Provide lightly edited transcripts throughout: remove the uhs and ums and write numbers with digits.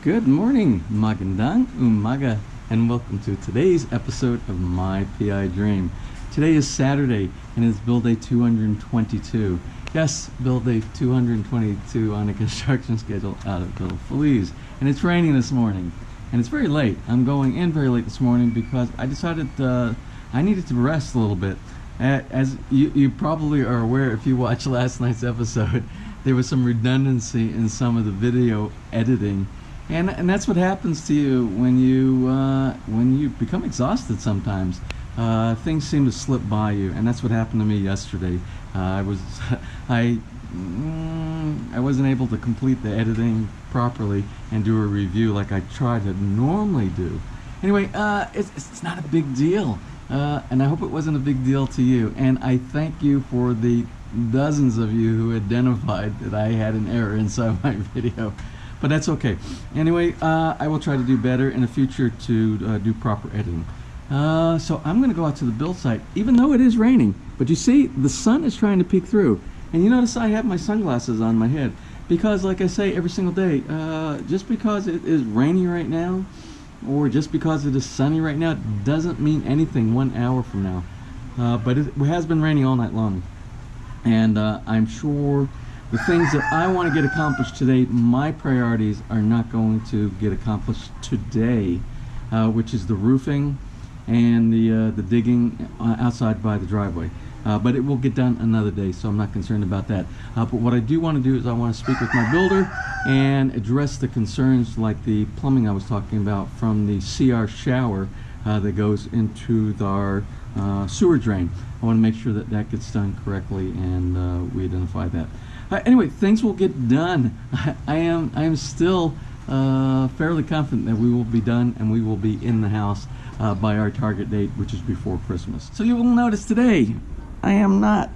Good morning, magandang umaga, and welcome to today's episode of My PI Dream. Today is Saturday, and it's build day 222. Yes, build day 222 on a construction schedule out of FELIZ. And it's raining this morning, and it's very late. I'm going in very late this morning because I decided I needed to rest a little bit. As you probably are aware if you watched last night's episode, there was some redundancy in some of the video editing. And that's what happens to you when you become exhausted sometimes. Things seem to slip by you, and that's what happened to me yesterday. I wasn't able to complete the editing properly and do a review like I try to normally do. Anyway, it's not a big deal, and I hope it wasn't a big deal to you. And I thank you for the dozens of you who identified that I had an error inside my video. But that's okay. Anyway, I will try to do better in the future to do proper editing. So I'm going to go out to the build site, even though it is raining. But you see, the sun is trying to peek through. And you notice I have my sunglasses on my head. Because, like I say every single day, just because it is rainy right now, or just because it is sunny right now, doesn't mean anything 1 hour from now. But it has been raining all night long. And I'm sure the things that I want to get accomplished today, my priorities are not going to get accomplished today, which is the roofing and the digging outside by the driveway. But it will get done another day, so I'm not concerned about that. But what I do want to do is I want to speak with my builder and address the concerns like the plumbing I was talking about from the CR shower that goes into our sewer drain. I want to make sure that that gets done correctly, and we identify that. Anyway, things will get done. I am still fairly confident that we will be done and we will be in the house by our target date, which is before Christmas. So you will notice today I am not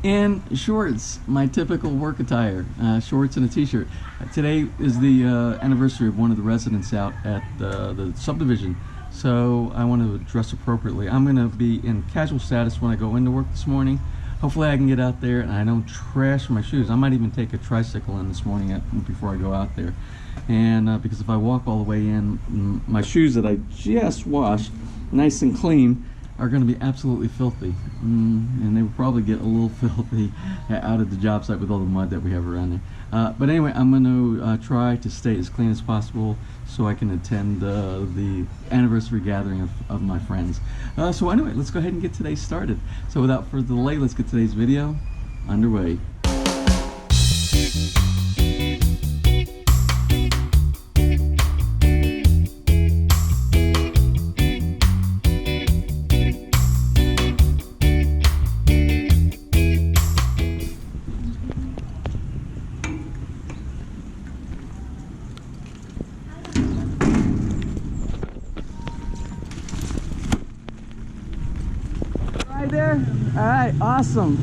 in shorts, my typical work attire, shorts and a t-shirt. Today is the anniversary of one of the residents out at the subdivision, so I want to dress appropriately. I'm going to be in casual status when I go into work this morning. Hopefully I can get out there and I don't trash my shoes. I might even take a tricycle in this morning before I go out there. And because if I walk all the way in, my shoes that I just washed, nice and clean, are going to be absolutely filthy. And they will probably get a little filthy out at the job site with all the mud that we have around there. But anyway, I'm going to try to stay as clean as possible so I can attend the anniversary gathering of my friends. So anyway, let's go ahead and get today started. So without further delay, let's get today's video underway. Right there? All right, awesome.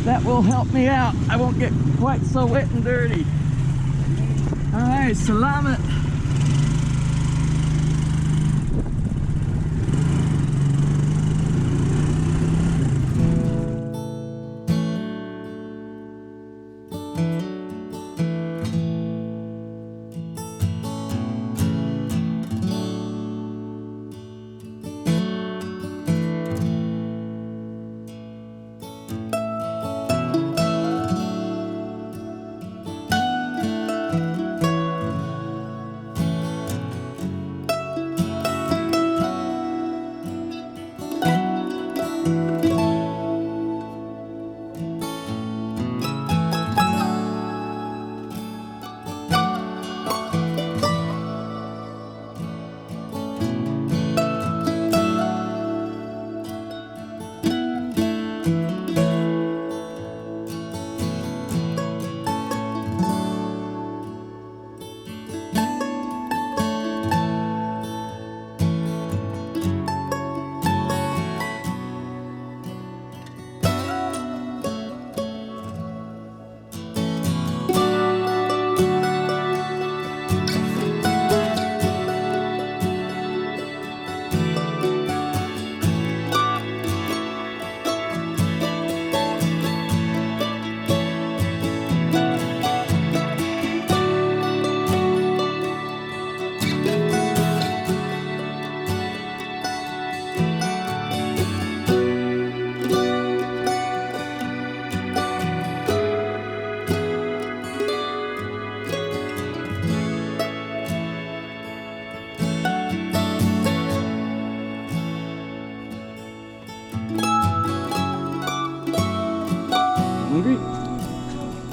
That will help me out. I won't get quite so wet and dirty. All right, salamat.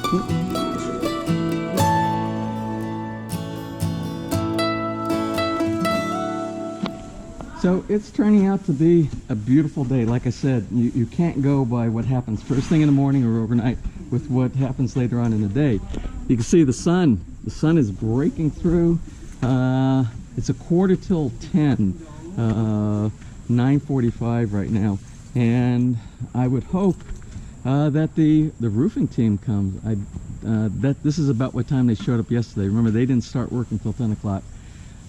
So it's turning out to be a beautiful day. Like I said, you can't go by what happens first thing in the morning or overnight with what happens later on in the day. You can see the sun. The sun is breaking through. It's a quarter till 10, 9:45 right now. And I would hope that the roofing team comes. That this is about what time they showed up yesterday. Remember, they didn't start work until 10 o'clock.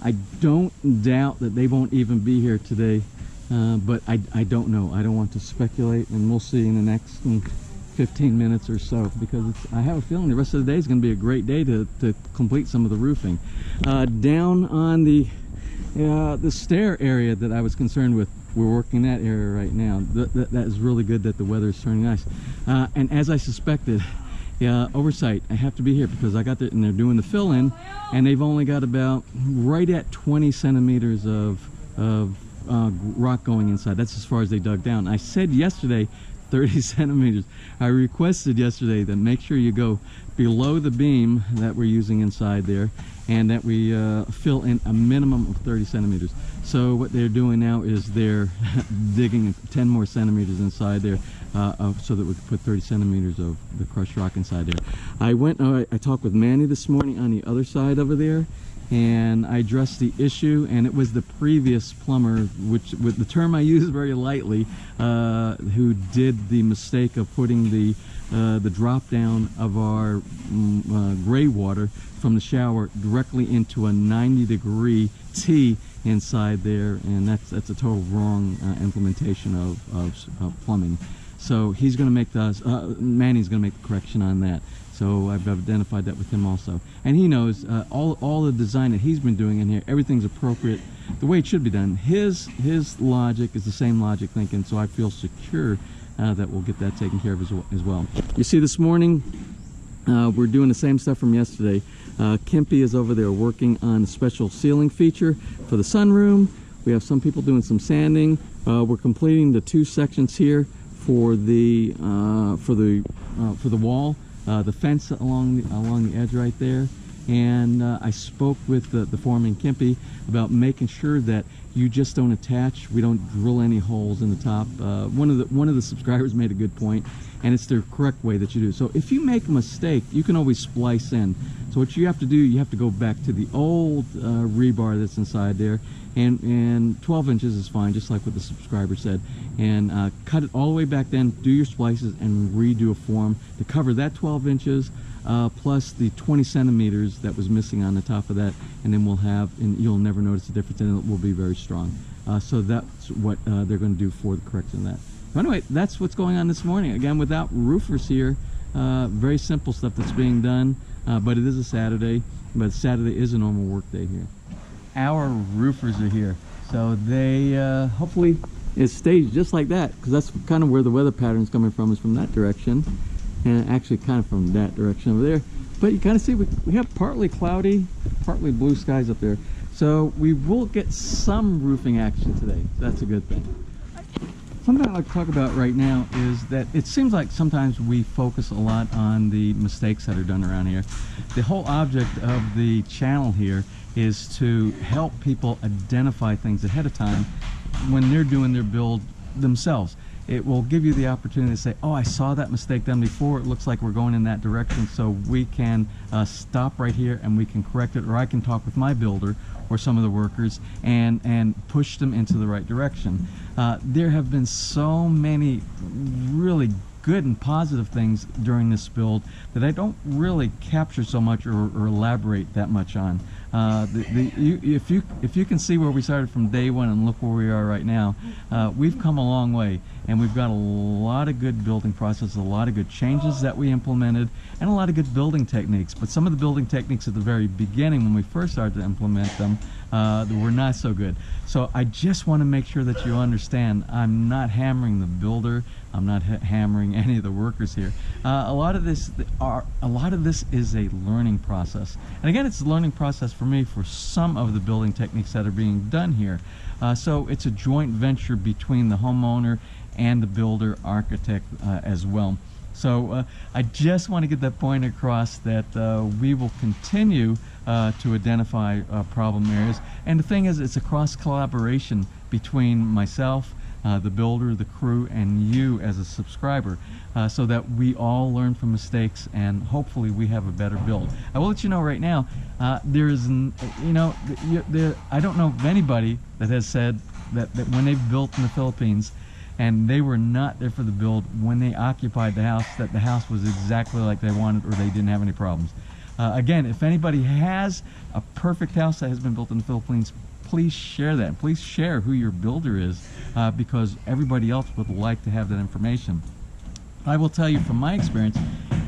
I don't doubt that they won't even be here today, but I don't know. I don't want to speculate, and we'll see in the next 15 minutes or so, because I have a feeling the rest of the day is going to be a great day to complete some of the roofing. Down on the stair area that I was concerned with, we're working that area right now. That is really good that the weather is turning nice. And as I suspected, oversight, I have to be here because I got there and they're doing the fill-in, and they've only got about right at 20 centimeters of rock going inside. That's as far as they dug down. I said yesterday 30 centimeters. I requested yesterday that make sure you go below the beam that we're using inside there, and that we fill in a minimum of 30 centimeters. So what they're doing now is they're digging 10 more centimeters inside there, so that we can put 30 centimeters of the crushed rock inside there. I talked with Manny this morning on the other side over there, and I addressed the issue, and it was the previous plumber, which with the term I use very lightly, who did the mistake of putting the drop down of our gray water from the shower directly into a 90-degree T inside there, and that's a total wrong implementation of plumbing. So he's going to make Manny's going to make the correction on that. So I've identified that with him also, and he knows all the design that he's been doing in here. Everything's appropriate, the way it should be done. His logic is the same logic thinking, so I feel secure that we'll get that taken care of as well. You see, this morning we're doing the same stuff from yesterday. Kimpy is over there working on a special ceiling feature for the sunroom. We have some people doing some sanding. We're completing the 2 sections here for the wall, the fence along the edge right there. And I spoke with the foreman Kimpy about making sure that you just don't attach. We don't drill any holes in the top. One of the subscribers made a good point, and it's the correct way that you do. So if you make a mistake, you can always splice in. So what you have to do, you have to go back to the old rebar that's inside there, and 12 inches is fine, just like what the subscriber said, and cut it all the way back, then do your splices and redo a form to cover that 12 inches plus the 20 centimeters that was missing on the top of that, and then we'll have, and you'll never notice the difference, and it will be very strong. So that's what they're going to do for the correction of that. So anyway, that's what's going on this morning. Again, without roofers here, very simple stuff that's being done, but it is a Saturday, but Saturday is a normal work day here. Our roofers are here, so they hopefully it stays just like that, because that's kind of where the weather pattern is coming from, is from that direction, and actually kind of from that direction over there. But you kind of see we have partly cloudy, partly blue skies up there, so we will get some roofing action today. That's a good thing. Something I'd like to talk about right now is that it seems like sometimes we focus a lot on the mistakes that are done around here. The whole object of the channel here is to help people identify things ahead of time when they're doing their build themselves. It will give you the opportunity to say, oh, I saw that mistake done before, it looks like we're going in that direction, so we can stop right here and we can correct it, or I can talk with my builder or some of the workers and push them into the right direction. There have been so many really good and positive things during this build that I don't really capture so much or elaborate that much on. If you can see where we started from day one and look where we are right now, we've come a long way, and we've got a lot of good building processes, a lot of good changes that we implemented, and a lot of good building techniques. But some of the building techniques at the very beginning, when we first started to implement them, were not so good. So I just want to make sure that you understand, I'm not hammering the builder, I'm not hammering any of the workers here. A lot of this is a learning process, and again, it's a learning process for me for some of the building techniques that are being done here. So it's a joint venture between the homeowner and the builder architect as well. So I just want to get that point across that we will continue to identify problem areas. And the thing is, it's a cross collaboration between myself, the builder, the crew, and you as a subscriber, so that we all learn from mistakes and hopefully we have a better build. I will let you know right now, there is, I don't know of anybody that has said that when they've built in the Philippines and they were not there for the build, when they occupied the house, that the house was exactly like they wanted or they didn't have any problems. Again, if anybody has a perfect house that has been built in the Philippines, please share that. Please share who your builder is, because everybody else would like to have that information. I will tell you from my experience,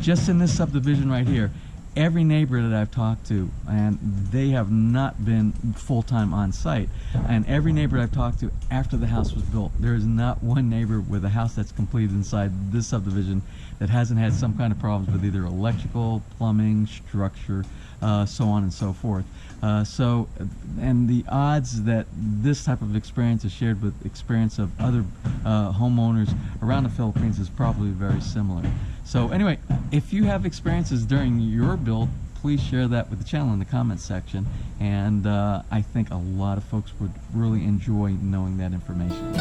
just in this subdivision right here, every neighbor that I've talked to, and they have not been full-time on site, and every neighbor I've talked to after the house was built, there is not one neighbor with a house that's completed inside this subdivision that hasn't had some kind of problems with either electrical, plumbing, structure, so on and so forth. And the odds that this type of experience is shared with experience of other homeowners around the Philippines is probably very similar. So anyway, if you have experiences during your build, please share that with the channel in the comments section, and I think a lot of folks would really enjoy knowing that information.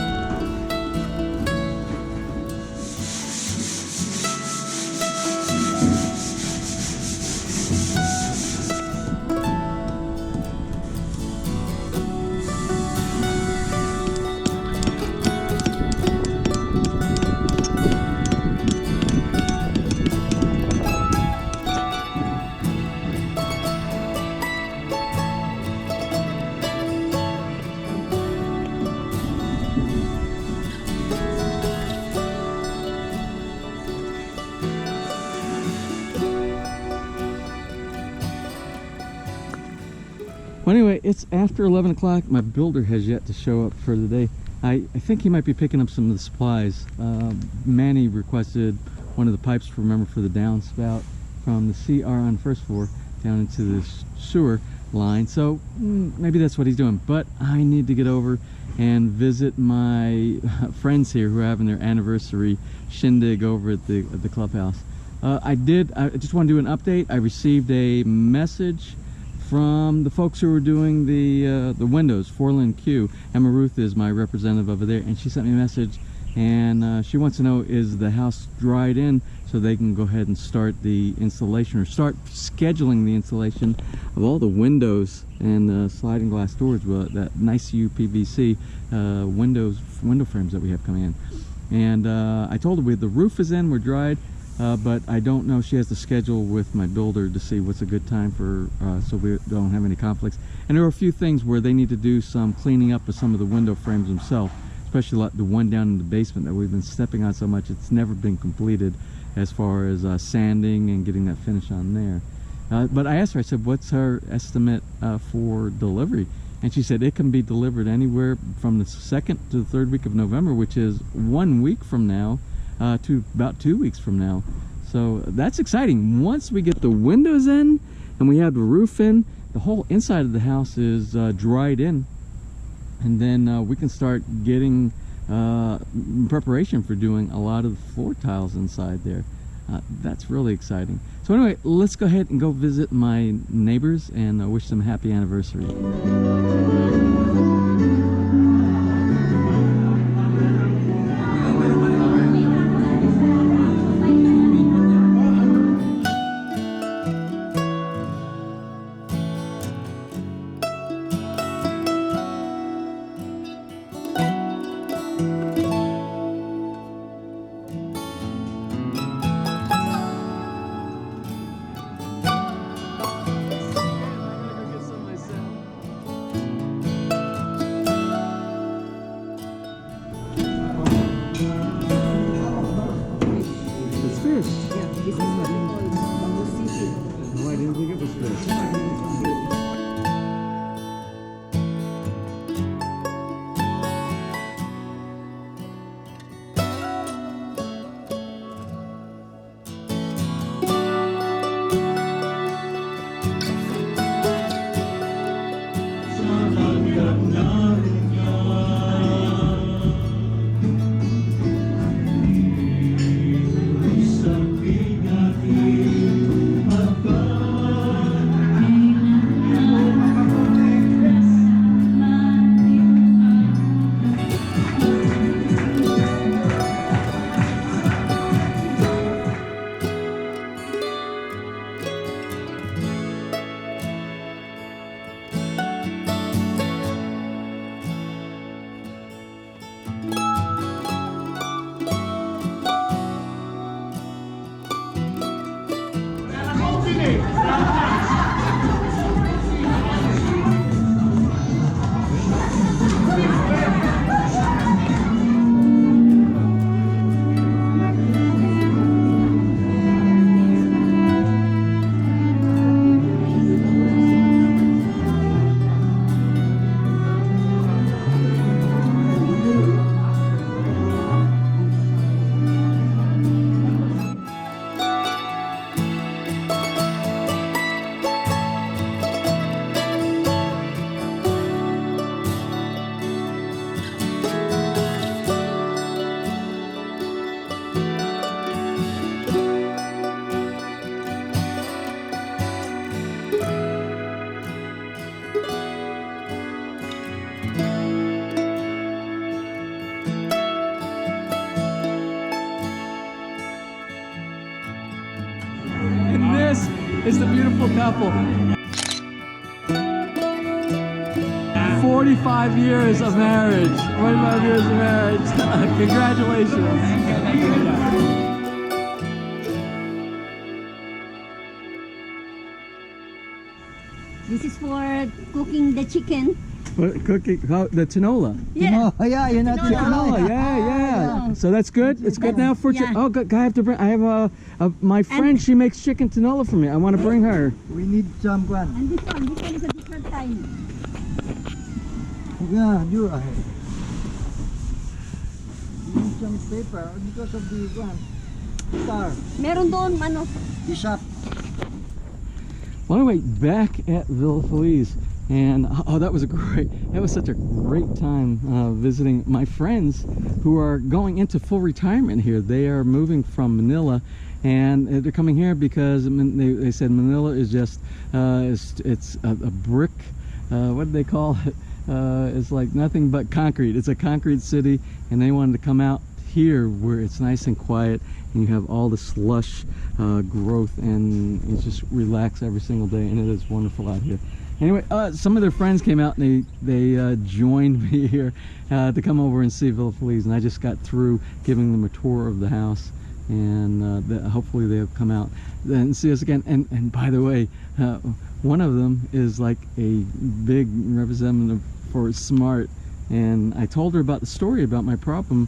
Well, anyway, it's after 11 o'clock. My builder has yet to show up for the day. I think he might be picking up some of the supplies. Manny requested one of the pipes, for the downspout from the CR on the first floor down into the sewer line. So maybe that's what he's doing. But I need to get over and visit my friends here who are having their anniversary shindig over at the clubhouse. I just want to do an update. I received a message from the folks who were doing the windows, Forlin Q. Emma Ruth is my representative over there, and she sent me a message, and she wants to know, is the house dried in so they can go ahead and start the installation, or start scheduling the installation of all the windows and sliding glass doors with that nice UPVC window frames that we have coming in. And I told her the roof is in, we're dried. But I don't know. She has to schedule with my builder to see what's a good time for, so we don't have any conflicts. And there are a few things where they need to do some cleaning up of some of the window frames themselves, especially like the one down in the basement that we've been stepping on so much. It's never been completed as far as sanding and getting that finish on there. But I asked her, I said, what's her estimate for delivery? And she said it can be delivered anywhere from the 2nd to the 3rd week of November, which is 1 week from now. To about 2 weeks from now. So that's exciting. Once we get the windows in and we have the roof in, the whole inside of the house is dried in, and then we can start getting preparation for doing a lot of the floor tiles inside there. That's really exciting. So anyway, let's go ahead and go visit my neighbors and wish them a happy anniversary. And this is the beautiful couple. 45 years of marriage. 45 years of marriage. Congratulations. This is for cooking the chicken. What, cooking the tinola? Yeah. Oh, yeah, you know, Tinola, yeah. So that's good. It's good now for Yeah. oh, good. I have to bring. I have my friend. She makes chicken tinola for me. I want to bring her. we need some one. And this one is a different time. Yeah, you are. We need some paper because of the one star. Meron doon, ano, The shop. Well, anyway, back at Villa Feliz, and oh, that was such a great time visiting my friends who are going into full retirement here. They are moving from Manila, and they're coming here because they said Manila is just it's a brick. What do they call it? It's like nothing but concrete. It's a concrete city, and they wanted to come out here where it's nice and quiet, and you have all the slush growth, and you just relax every single day, and it is wonderful out here. Anyway, some of their friends came out, and they joined me here to come over and see Villa Feliz, and I just got through giving them a tour of the house, and hopefully they'll come out and see us again. And by the way, one of them is like a big representative for Smart, and I told her about the story about my problem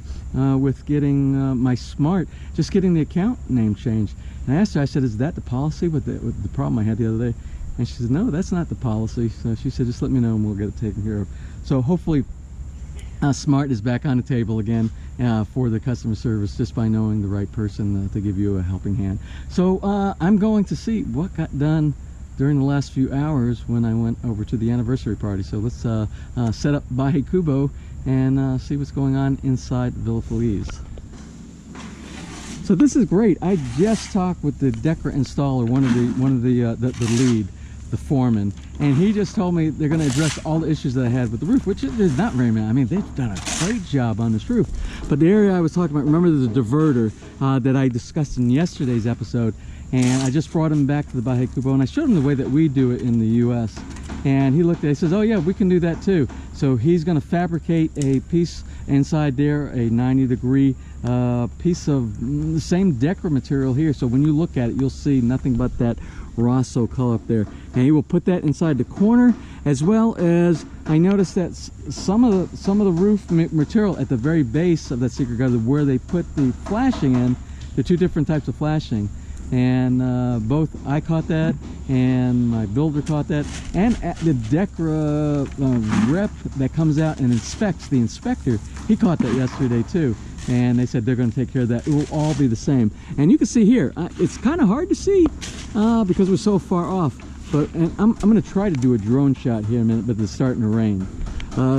with getting my Smart, just getting the account name changed. And I asked her, I said, is that the policy with the problem I had the other day? And she said, no, that's not the policy. So she said, just let me know and we'll get it taken care of. So hopefully Smart is back on the table again for the customer service, just by knowing the right person to give you a helping hand. So I'm going to see what got done during the last few hours when I went over to the anniversary party. So let's set up Bahay Kubo and see what's going on inside Villa Feliz. So this is great. I just talked with the Decra installer, one of the lead, the foreman, and he just told me they're going to address all the issues that I had with the roof, which is not very many. I mean, they've done a great job on this roof. But the area I was talking about, remember the diverter that I discussed in yesterday's episode, and I just brought him back to the Bahay Kubo, and I showed him the way that we do it in the U.S. And he looked at it, he says, oh yeah, we can do that too. So he's going to fabricate a piece inside there, a 90-degree piece of the same Decra material here. So when you look at it, you'll see nothing but that Rosso color up there. And he will put that inside the corner, as well as I noticed that some of the roof material at the very base of that secret gutter, where they put the flashing in, there are two different types of flashing. And both I caught that and my builder caught that, and the Decra rep that comes out and inspects, the inspector, he caught that yesterday too, and they said they're going to take care of that. It will all be the same. And you can see here, it's kind of hard to see because we're so far off, but I'm going to try to do a drone shot here in a minute, but it's starting to rain.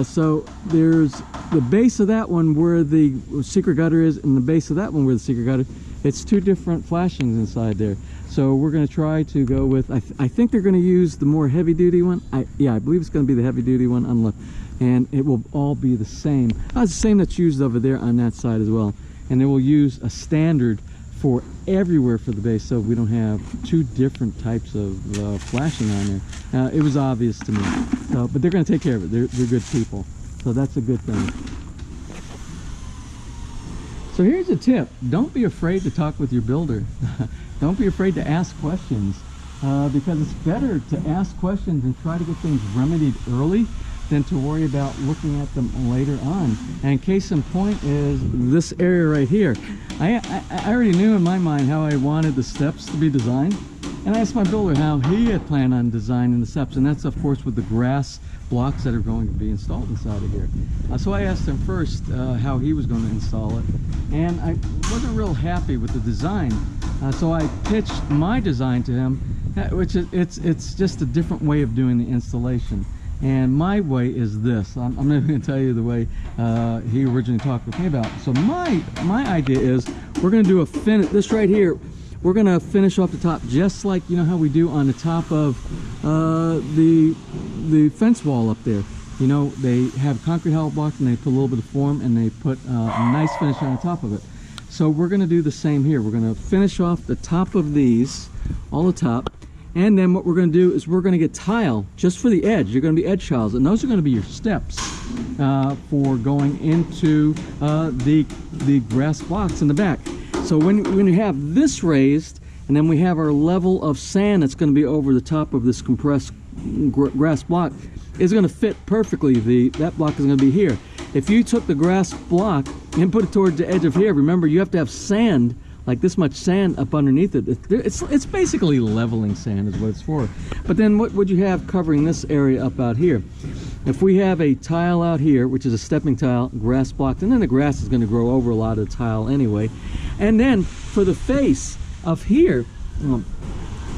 So there's the base of that one where the secret gutter is, and the base of that one where the secret gutter. It's two different flashings inside there. So we're going to try to go with, I think they're going to use the more heavy duty one. Yeah, I believe it's going to be the heavy duty one on the left. And it will all be the same. It's the same that's used over there on that side as well. And they will use a standard for everywhere for the base, so we don't have two different types of flashing on there. It was obvious to me. But they're going to take care of it. They're good people. So that's a good thing. So here's a tip. Don't be afraid to talk with your builder. Don't be afraid to ask questions. because it's better to ask questions and try to get things remedied early than to worry about looking at them later on. And case in point is this area right here. I already knew in my mind how I wanted the steps to be designed, and I asked my builder how he had planned on designing the steps, and that's of course with the grass blocks that are going to be installed inside of here. So I asked him first how he was going to install it, and I wasn't real happy with the design. So I pitched my design to him, which is it's just a different way of doing the installation. And my way is this. I'm not even going to tell you the way he originally talked with me about. So my idea is we're going to do a finish. This right here, we're going to finish off the top just like, you know, how we do on the top of the fence wall up there. You know, they have concrete hollow blocks and they put a little bit of form and they put a nice finish on the top of it. So we're going to do the same here. We're going to finish off the top of these, all the top. And then what we're going to do is we're going to get tile just for the edge. You're going to be edge tiles, and those are going to be your steps for going into the grass blocks in the back. So when you have this raised, and then we have our level of sand that's going to be over the top of this compressed grass block, is going to fit perfectly. That block is going to be here. If you took the grass block and put it towards the edge of here, remember you have to have sand, like this much sand up underneath it. It's basically leveling sand is what it's for. But then what would you have covering this area up out here? If we have a tile out here, which is a stepping tile, grass blocked, and then the grass is going to grow over a lot of the tile anyway. And then for the face of here,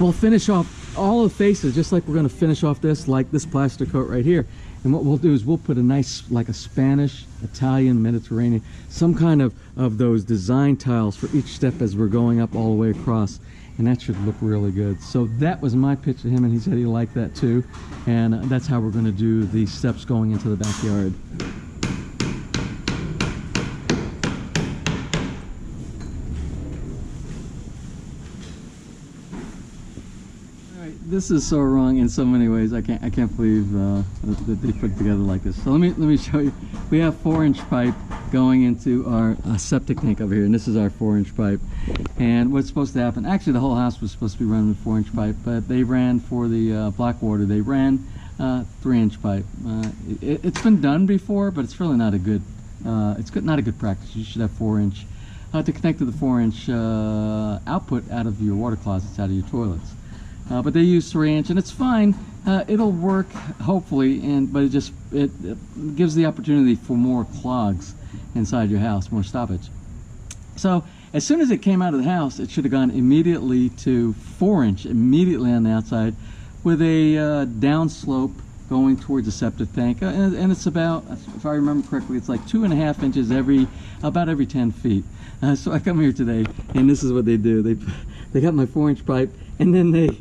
we'll finish off all the faces just like we're going to finish off this, like this plaster coat right here. And what we'll do is we'll put a nice, like a Spanish, Italian, Mediterranean, some kind of those design tiles for each step as we're going up all the way across. And that should look really good. So that was my pitch to him, and he said he liked that too. And that's how we're going to do the steps going into the backyard. This is so wrong in so many ways. I can't believe that they put it together like this. So let me show you. We have 4-inch pipe going into our septic tank over here, and this is our 4-inch pipe. And what's supposed to happen? Actually, the whole house was supposed to be running with 4-inch pipe, but they ran for the black water. They ran 3-inch pipe. It's been done before, but it's really not a good. Not a good practice. You should have 4-inch to connect to the 4-inch output out of your water closets, out of your toilets. But they use 3-inch, and it's fine. It'll work, hopefully, but it gives the opportunity for more clogs inside your house, more stoppage. So as soon as it came out of the house, it should have gone immediately to 4-inch, immediately on the outside, with a downslope going towards the septic tank. And it's about, if I remember correctly, it's like 2.5 inches about every 10 feet. So I come here today, and this is what they do. They got my 4-inch pipe, and then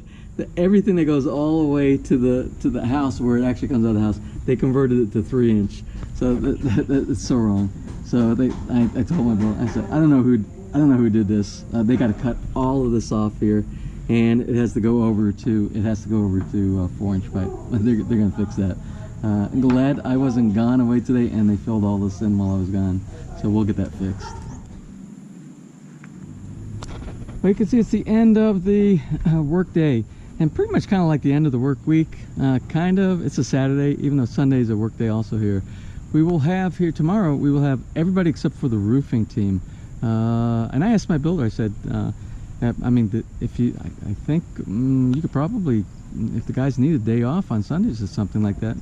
everything that goes all the way to the house where it actually comes out of the house, they converted it to 3-inch. So it's so wrong. So I told my brother, I said, I don't know who did this. They got to cut all of this off here, and it has to go over to 4-inch pipe. They're gonna fix that. I'm glad I wasn't gone away today, and they filled all this in while I was gone. So we'll get that fixed. Well, you can see it's the end of the work day, and pretty much kind of like the end of the work week. It's a Saturday, even though Sunday is a work day also here. We will have here tomorrow, we will have everybody except for the roofing team. And I asked my builder, I said, I mean, I think you could probably, if the guys need a day off on Sundays or something like that,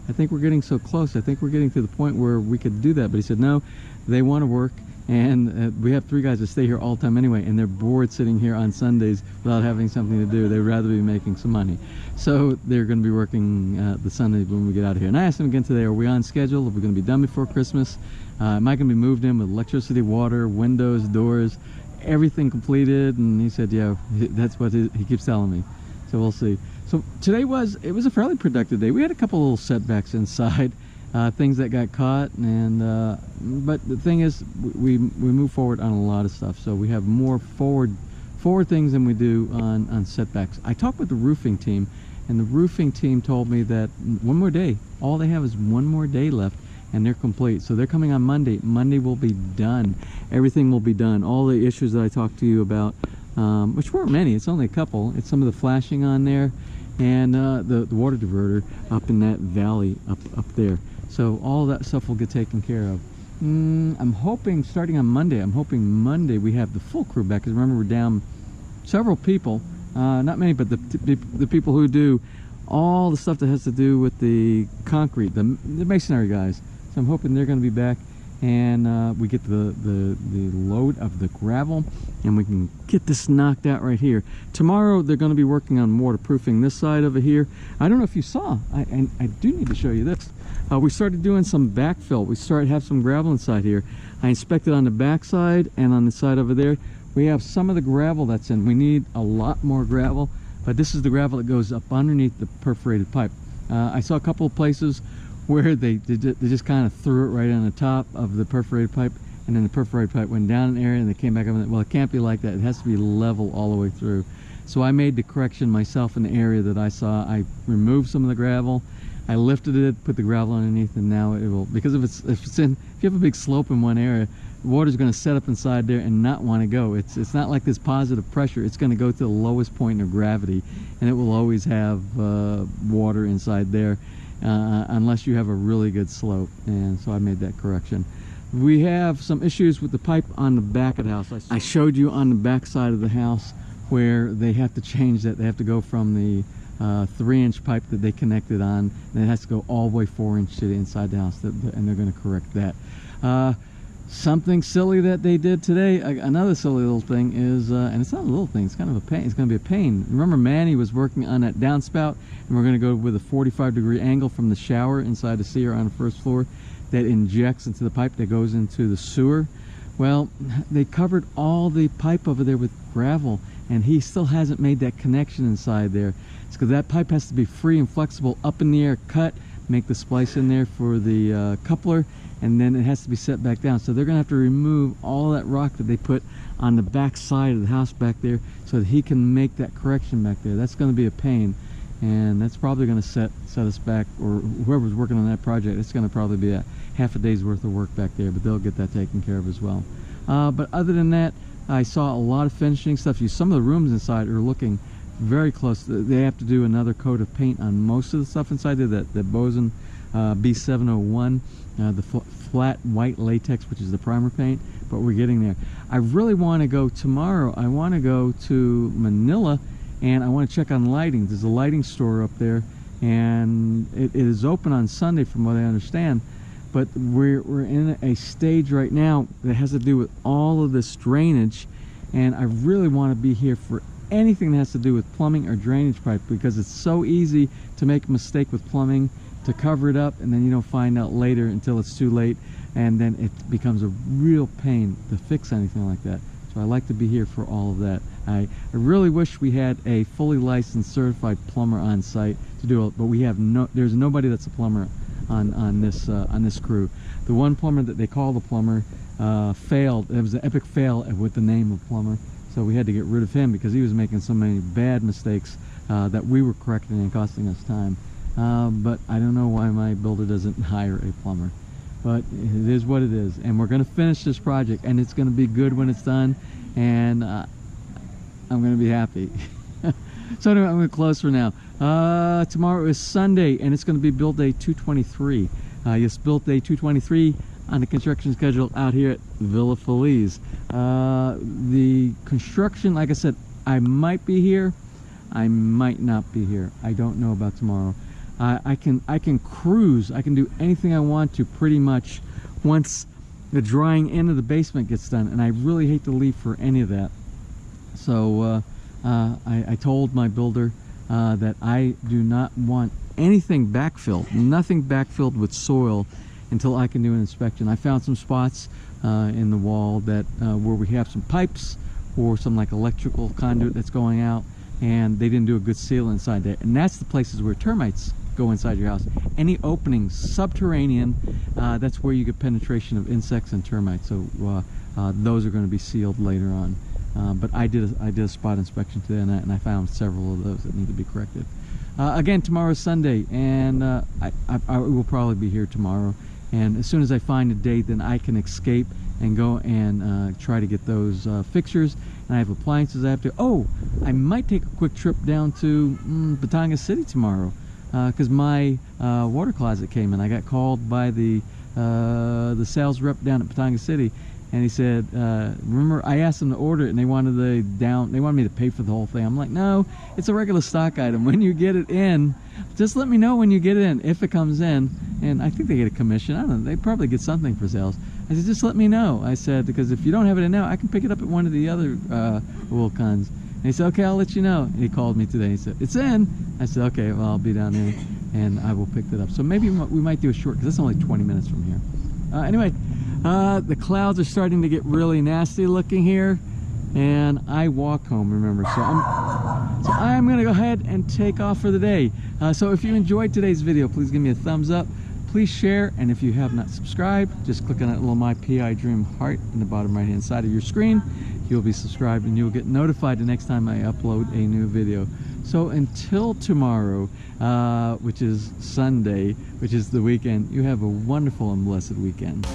I think we're getting so close. I think we're getting to the point where we could do that. But he said, no, they want to work. And we have 3 guys that stay here all the time anyway, and they're bored sitting here on Sundays without having something to do. They'd rather be making some money. So they're going to be working the Sundays when we get out of here. And I asked them again today, are we on schedule? Are we going to be done before Christmas? Am I going to be moved in with electricity, water, windows, doors, everything completed? And he said, yeah, that's what he keeps telling me. So we'll see. So today was a fairly productive day. We had a couple little setbacks inside. Things that got caught, and but the thing is, we move forward on a lot of stuff, so we have more forward things than we do on setbacks. I talked with the roofing team, and the roofing team told me that one more day, all they have is one more day left, and they're complete. So they're coming on Monday. Monday will be done. Everything will be done. All the issues that I talked to you about which weren't many. It's only a couple. It's some of the flashing on there, and the water diverter up in that valley up there. So all that stuff will get taken care of. I'm hoping starting on Monday. I'm hoping Monday we have the full crew back. Because remember, we're down several people. Not many, but the people who do all the stuff that has to do with the concrete, the masonry guys. So I'm hoping they're going to be back, and we get the load of the gravel, and we can get this knocked out right here. Tomorrow they're going to be working on waterproofing this side over here. I don't know if you saw, I do need to show you this. We started doing some backfill. We started have some gravel inside here. I inspected on the back side and on the side over there. We have some of the gravel that's in. We need a lot more gravel, but this is the gravel that goes up underneath the perforated pipe. I saw a couple of places where they just kind of threw it right on the top of the perforated pipe, and then the perforated pipe went down an area and they came back up. Well, it can't be like that. It has to be level all the way through. So I made the correction myself in the area that I saw. I removed some of the gravel. I lifted it, put the gravel underneath, and now it will, because if you have a big slope in one area, water's going to set up inside there and not want to go. It's not like this positive pressure. It's going to go to the lowest point of gravity, and it will always have water inside there unless you have a really good slope. And so I made that correction. We have some issues with the pipe on the back of the house. I showed you on the back side of the house where they have to change that. They have to go from the 3-inch pipe that they connected on, and it has to go all the way 4-inch to the inside the house, and they're going to correct that. Something silly that they did today, another silly little thing is, and it's not a little thing, it's kind of a pain. It's going to be a pain. Remember, Manny was working on that downspout, and we're going to go with a 45-degree angle from the shower inside the sewer on the first floor that injects into the pipe that goes into the sewer. Well, they covered all the pipe over there with gravel, and he still hasn't made that connection inside there. It's because that pipe has to be free and flexible, up in the air, cut, make the splice in there for the coupler, and then it has to be set back down. So they're going to have to remove all that rock that they put on the back side of the house back there so that he can make that correction back there. That's going to be a pain, and that's probably going to set us back, or whoever's working on that project, it's going to probably be a half a day's worth of work back there, but they'll get that taken care of as well. But other than that, I saw a lot of finishing stuff. Some of the rooms inside are looking very close. They have to do another coat of paint on most of the stuff inside there, that Boson B701, the flat white latex, which is the primer paint, but we're getting there. I really want to go tomorrow. I want to go to Manila, and I want to check on lighting. There's a lighting store up there, and it is open on Sunday from what I understand, but we're in a stage right now that has to do with all of this drainage, and I really want to be here for anything that has to do with plumbing or drainage pipe, because it's so easy to make a mistake with plumbing, to cover it up, and then you don't find out later until it's too late, and then it becomes a real pain to fix anything like that. So I like to be here for all of that. I really wish we had a fully licensed certified plumber on site to do it, but we have there's nobody that's a plumber on this crew. The one plumber that they call the plumber failed. It was an epic fail with the name of plumber, so we had to get rid of him because he was making so many bad mistakes that we were correcting and costing us time. But I don't know why my builder doesn't hire a plumber, but it is what it is, and we're going to finish this project, and it's going to be good when it's done, and I'm going to be happy. So anyway, I'm going to close for now. Tomorrow is Sunday, and it's going to be build day 223. Yes, build day 223 on the construction schedule out here at Villa Feliz. The construction, like I said, I might be here, I might not be here. I don't know about tomorrow. I can cruise. I can do anything I want to pretty much once the drying in of the basement gets done, and I really hate to leave for any of that. So I told my builder that I do not want anything backfilled, nothing backfilled with soil until I can do an inspection. I found some spots in the wall that where we have some pipes or some like electrical conduit that's going out, and they didn't do a good seal inside there, and that's the places where termites go inside your house. Any openings subterranean, that's where you get penetration of insects and termites. So those are going to be sealed later on. But I did a spot inspection today on that, and I found several of those that need to be corrected. Again, tomorrow's Sunday, and I will probably be here tomorrow. And as soon as I find a date, then I can escape and go and try to get those fixtures and I have appliances I have to. Oh, I might take a quick trip down to Batangas City tomorrow, because my water closet came in. I got called by the sales rep down at Batangas City, and he said, remember I asked them to order it and they wanted me to pay for the whole thing. I'm like, no, it's a regular stock item. When you get it in, just let me know when you get it in, if it comes in. And I think they get a commission. I don't know, they probably get something for sales. I said, just let me know. I said, because if you don't have it in now, I can pick it up at one of the other oil cons. And he said, okay, I'll let you know. And he called me today. He said, it's in. I said, okay, well, I'll be down there and I will pick that up. So maybe we might do a short, because it's only 20 minutes from here. Anyway, the clouds are starting to get really nasty looking here, and I walk home, remember. So I'm going to go ahead and take off for the day. So if you enjoyed today's video, please give me a thumbs up. Please share, and if you have not subscribed, just click on that little My PI Dream heart in the bottom right hand side of your screen. You'll be subscribed and you'll get notified the next time I upload a new video. So until tomorrow, which is Sunday, which is the weekend, you have a wonderful and blessed weekend.